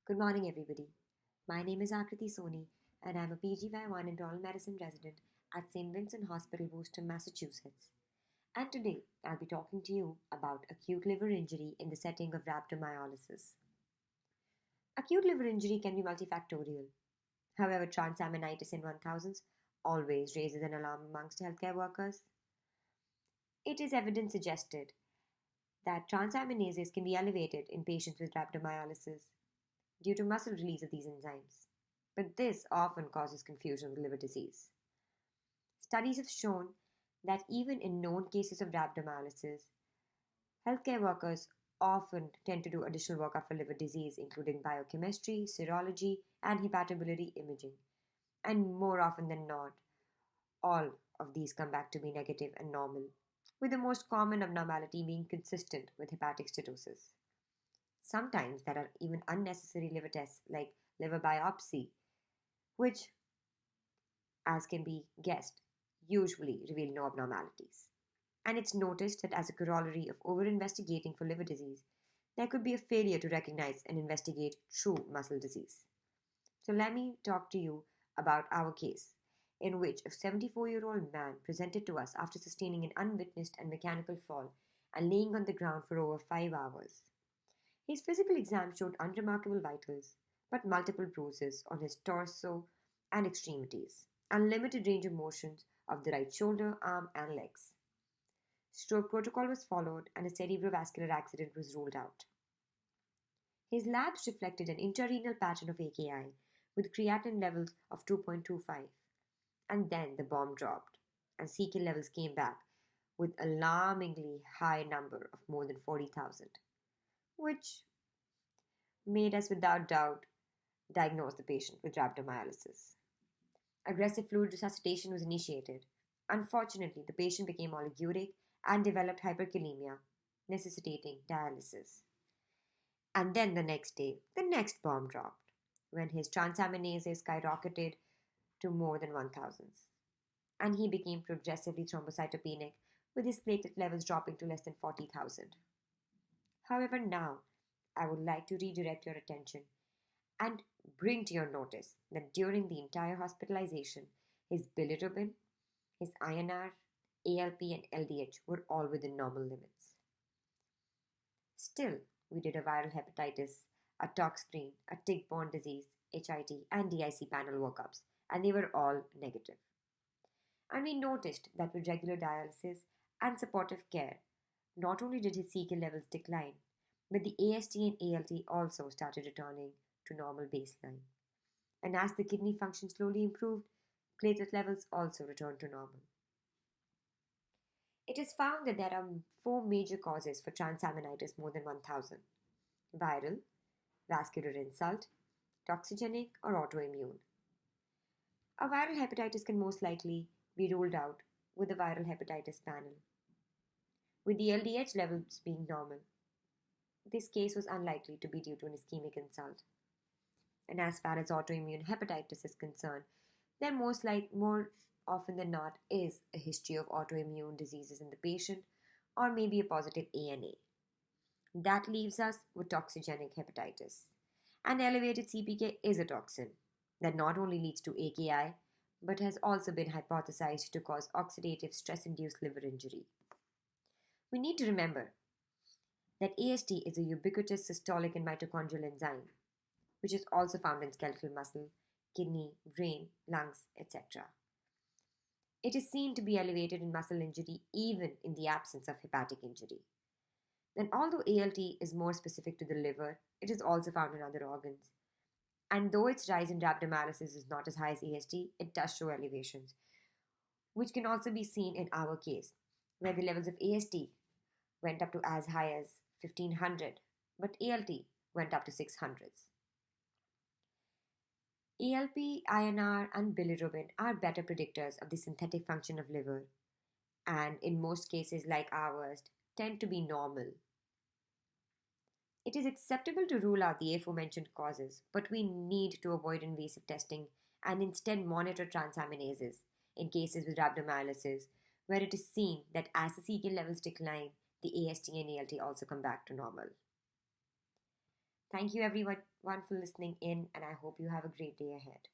Good morning, everybody. My name is Akriti Soni, and I'm a PGY1 internal medicine resident at St. Vincent Hospital, Worcester, Massachusetts. And today, I'll be talking to you about acute liver injury in the setting of rhabdomyolysis. Acute liver injury can be multifactorial. However, transaminitis in 1000s always raises an alarm amongst healthcare workers. It is evidence suggested that transaminases can be elevated in patients with rhabdomyolysis due to muscle release of these enzymes, but this often causes confusion with liver disease. Studies have shown that even in known cases of rhabdomyolysis, healthcare workers often tend to do additional workup for liver disease, including biochemistry, serology, and hepatobiliary imaging. And more often than not, all of these come back to be negative and normal, with the most common abnormality being consistent with hepatic steatosis. Sometimes there are even unnecessary liver tests like liver biopsy, which, as can be guessed, usually reveal no abnormalities. And it's noticed that as a corollary of over-investigating for liver disease, there could be a failure to recognize and investigate true muscle disease. So let me talk to you about our case, in which a 74-year-old man presented to us after sustaining an unwitnessed and mechanical fall and laying on the ground for over 5 hours. His physical exam showed unremarkable vitals, but multiple bruises on his torso and extremities, and limited range of motions of the right shoulder, arm, and legs. Stroke protocol was followed, and a cerebrovascular accident was ruled out. His labs reflected an intrarenal pattern of AKI with creatinine levels of 2.25, and then the bomb dropped, and CK levels came back with alarmingly high number of more than 40,000. Which made us without doubt diagnose the patient with rhabdomyolysis. Aggressive fluid resuscitation was initiated. Unfortunately, the patient became oliguric and developed hyperkalemia, necessitating dialysis. And then the next day, the next bomb dropped, when his transaminases skyrocketed to more than 1000. And he became progressively thrombocytopenic, with his platelet levels dropping to less than 40,000. However, now I would like to redirect your attention and bring to your notice that during the entire hospitalization, his bilirubin, his INR, ALP, and LDH were all within normal limits. Still, we did a viral hepatitis, a tox screen, a tick-borne disease, HIT, and DIC panel workups, and they were all negative. And we noticed that with regular dialysis and supportive care, not only did his CK levels decline, but the AST and ALT also started returning to normal baseline. And as the kidney function slowly improved, platelet levels also returned to normal. It is found that there are 4 major causes for transaminitis more than 1000: viral, vascular insult, toxigenic, or autoimmune. A viral hepatitis can most likely be ruled out with a viral hepatitis panel. With the LDH levels being normal, this case was unlikely to be due to an ischemic insult. And as far as autoimmune hepatitis is concerned, there more often than not is a history of autoimmune diseases in the patient, or maybe a positive ANA. That leaves us with toxigenic hepatitis. And elevated CPK is a toxin that not only leads to AKI, but has also been hypothesized to cause oxidative stress-induced liver injury. We need to remember that AST is a ubiquitous systolic and mitochondrial enzyme, which is also found in skeletal muscle, kidney, brain, lungs, etc. It is seen to be elevated in muscle injury even in the absence of hepatic injury. And although ALT is more specific to the liver, it is also found in other organs. And though its rise in rhabdomyolysis is not as high as AST, it does show elevations, which can also be seen in our case, where the levels of AST went up to as high as 1500, but ALT went up to 600s. ALP, INR, and bilirubin are better predictors of the synthetic function of liver, and in most cases like ours, tend to be normal. It is acceptable to rule out the aforementioned causes, but we need to avoid invasive testing and instead monitor transaminases in cases with rhabdomyolysis, where it is seen that as the CK levels decline, the AST and ALT also come back to normal. Thank you everyone for listening in, and I hope you have a great day ahead.